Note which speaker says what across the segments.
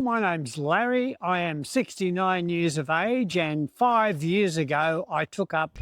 Speaker 1: My name's Larry. I am 69 years of age, and 5 years ago I took up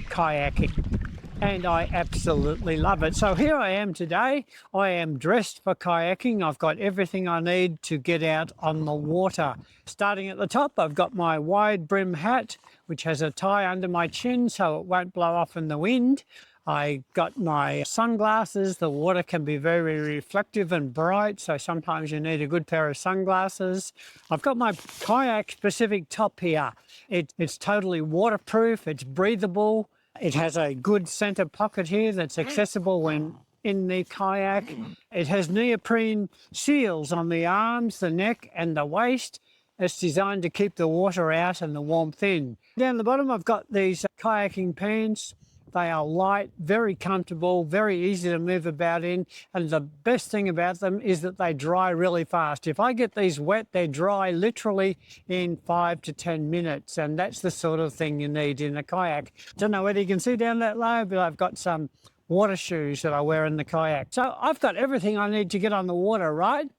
Speaker 1: kayaking and I absolutely love it. So here I am today. I am dressed for kayaking. I've got everything I need to get out on the water. Starting at the top, I've got my wide brim hat, which has a tie under my chin so it won't blow off in the wind. I got my sunglasses. The water can be very reflective and bright, so sometimes you need a good pair of sunglasses. I've got my kayak specific top here. It's totally waterproof, it's breathable. It has a good center pocket here that's accessible when in the kayak. It has neoprene seals on the arms, the neck and the waist. It's designed to keep the water out and the warmth in. Down the bottom I've got these kayaking pants. They are light, very comfortable, very easy to move about in. And the best thing about them is that they dry really fast. If I get these wet, they dry literally in 5 to 10 minutes. And that's the sort of thing you need in a kayak. Don't know whether you can see down that low, but I've got some water shoes that I wear in the kayak. So I've got everything I need to get on the water, right?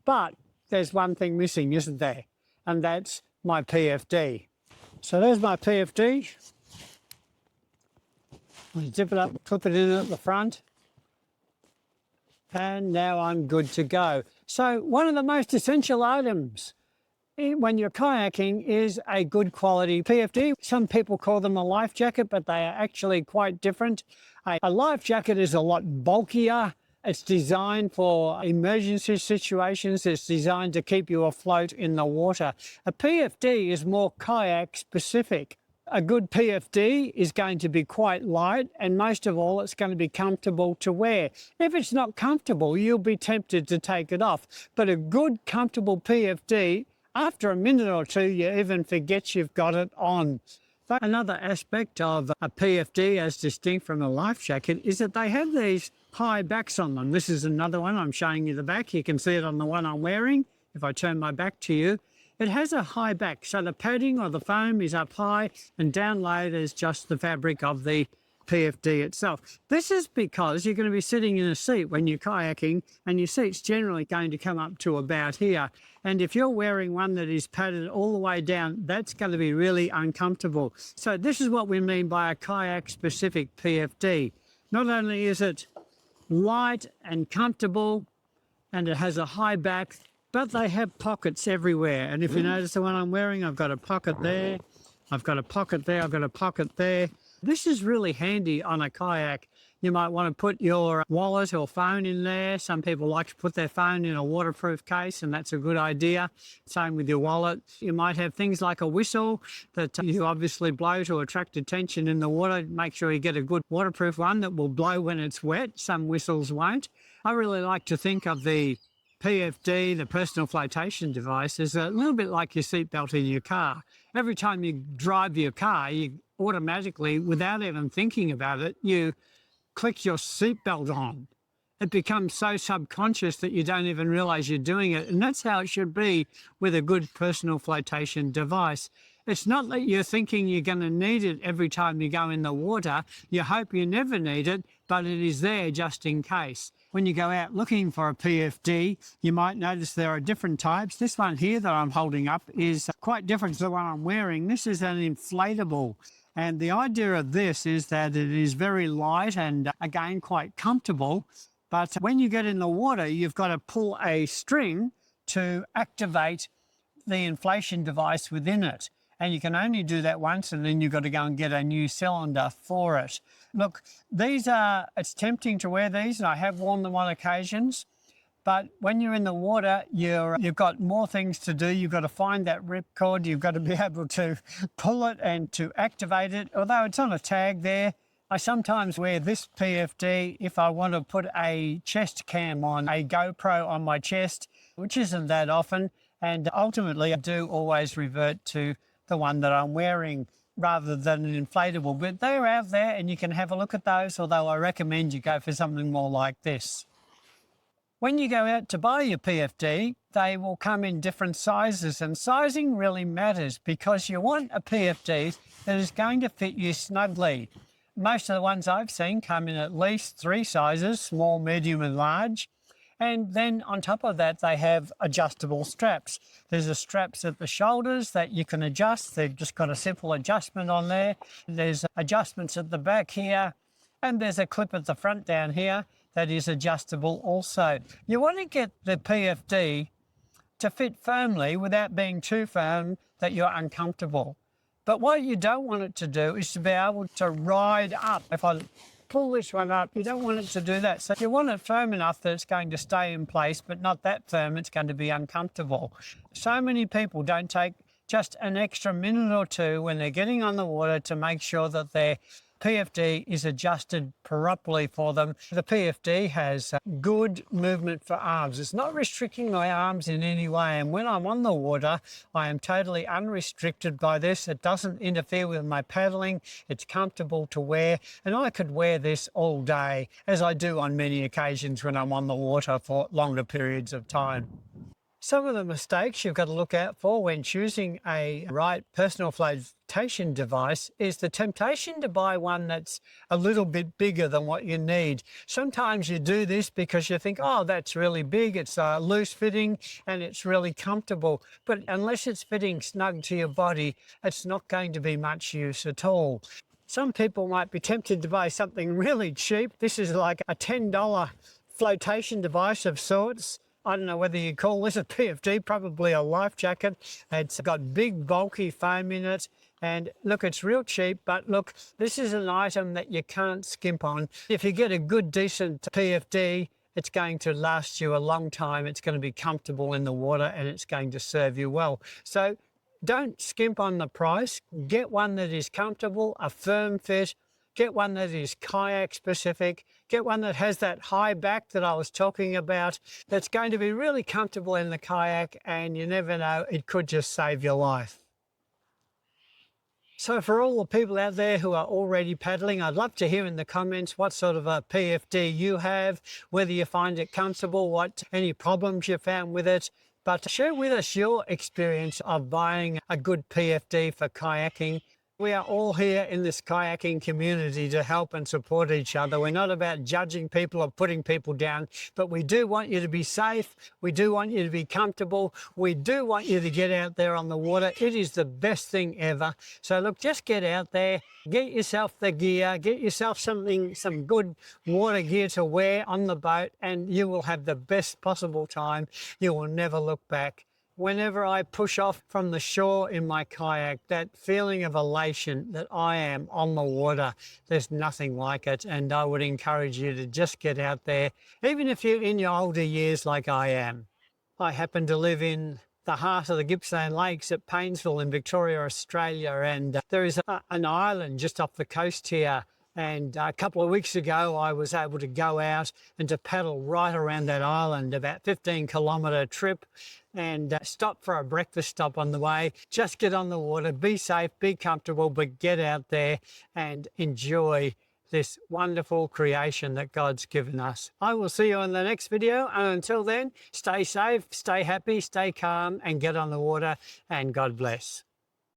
Speaker 1: But there's one thing missing, isn't there? And that's my PFD. So there's my PFD. I zip it up, clip it in at the front, and now I'm good to go. So one of the most essential items when you're kayaking is a good quality PFD. Some people call them a life jacket, but they are actually quite different. A life jacket is a lot bulkier. It's designed for emergency situations. It's designed to keep you afloat in the water. A PFD is more kayak specific. A good PFD is going to be quite light, and most of all, it's going to be comfortable to wear. If it's not comfortable, you'll be tempted to take it off. But a good, comfortable PFD, after a minute or two, you even forget you've got it on. But another aspect of a PFD, as distinct from a life jacket, is that they have these high backs on them. This is another one. I'm showing you the back. You can see it on the one I'm wearing. If I turn my back to you, it has a high back, so the padding or the foam is up high, and down low there's just the fabric of the PFD itself. This is because you're going to be sitting in a seat when you're kayaking, and your seat's generally going to come up to about here. And if you're wearing one that is padded all the way down, that's going to be really uncomfortable. So this is what we mean by a kayak-specific PFD. Not only is it light and comfortable, and it has a high back, but they have pockets everywhere. And if you notice the one I'm wearing, I've got a pocket there, I've got a pocket there, I've got a pocket there. This is really handy on a kayak. You might want to put your wallet or phone in there. Some people like to put their phone in a waterproof case, and that's a good idea. Same with your wallet. You might have things like a whistle that you obviously blow to attract attention in the water. Make sure you get a good waterproof one that will blow when it's wet. Some whistles won't. I really like to think of the PFD, the personal flotation device, is a little bit like your seatbelt in your car. Every time you drive your car, you automatically, without even thinking about it, you click your seatbelt on. It becomes so subconscious that you don't even realize you're doing it. And that's how it should be with a good personal flotation device. It's not that you're thinking you're going to need it every time you go in the water. You hope you never need it, but it is there just in case. When you go out looking for a PFD, you might notice there are different types. This one here that I'm holding up is quite different to the one I'm wearing. This is an inflatable. And the idea of this is that it is very light and, again, quite comfortable. But when you get in the water, you've got to pull a string to activate the inflation device within it. And you can only do that once, and then you've got to go and get a new cylinder for it. Look, it's tempting to wear these, and I have worn them on occasions. But when you're in the water, you've got more things to do. You've got to find that ripcord. You've got to be able to pull it and to activate it. Although it's on a tag there, I sometimes wear this PFD if I want to put a chest cam on, a GoPro on my chest, which isn't that often. And ultimately, I do always revert to the one that I'm wearing rather than an inflatable. But they're out there and you can have a look at those, although I recommend you go for something more like this. When you go out to buy your PFD, they will come in different sizes, and sizing really matters because you want a PFD that is going to fit you snugly. Most of the ones I've seen come in at least 3 sizes, small, medium and large. And then on top of that, they have adjustable straps. There's the straps at the shoulders that you can adjust. They've just got a simple adjustment on there. There's adjustments at the back here, and there's a clip at the front down here that is adjustable also. You want to get the PFD to fit firmly without being too firm that you're uncomfortable. But what you don't want it to do is to be able to ride up. If I pull this one up, you don't want it to do that. So you want it firm enough that it's going to stay in place, but not that firm it's going to be uncomfortable. So many people don't take just an extra minute or two when they're getting on the water to make sure that their PFD is adjusted properly for them. The PFD has good movement for arms. It's not restricting my arms in any way, and when I'm on the water, I am totally unrestricted by this. It doesn't interfere with my paddling. It's comfortable to wear, and I could wear this all day, as I do on many occasions when I'm on the water for longer periods of time. Some of the mistakes you've got to look out for when choosing a right personal flotation device is the temptation to buy one that's a little bit bigger than what you need. Sometimes you do this because you think, oh, that's really big, it's loose fitting and it's really comfortable. But unless it's fitting snug to your body, it's not going to be much use at all. Some people might be tempted to buy something really cheap. This is like a $10 flotation device of sorts. I don't know whether you call this a PFD, probably a life jacket. It's got big bulky foam in it, and look, it's real cheap, but look, this is an item that you can't skimp on. If you get a good decent PFD, it's going to last you a long time. It's going to be comfortable in the water and it's going to serve you well. So don't skimp on the price. Get one that is comfortable, a firm fit. Get one that is kayak specific. Get one that has that high back that I was talking about, that's going to be really comfortable in the kayak, and you never know, it could just save your life. So for all the people out there who are already paddling, I'd love to hear in the comments what sort of a PFD you have, whether you find it comfortable, any problems you found with it. But share with us your experience of buying a good PFD for kayaking. We are all here in this kayaking community to help and support each other. We're not about judging people or putting people down, but we do want you to be safe. We do want you to be comfortable. We do want you to get out there on the water. It is the best thing ever. So look, just get out there, get yourself the gear, get yourself some good water gear to wear on the boat, and you will have the best possible time. You will never look back. Whenever I push off from the shore in my kayak, that feeling of elation that I am on the water, there's nothing like it. And I would encourage you to just get out there, even if you're in your older years like I am. I happen to live in the heart of the Gippsland Lakes at Paynesville in Victoria, Australia, and there is an island just off the coast here. And a couple of weeks ago, I was able to go out and to paddle right around that island, about 15-kilometre trip, and stop for a breakfast stop on the way. Just get on the water, be safe, be comfortable, but get out there and enjoy this wonderful creation that God's given us. I will see you in the next video, and until then, stay safe, stay happy, stay calm, and get on the water, and God bless.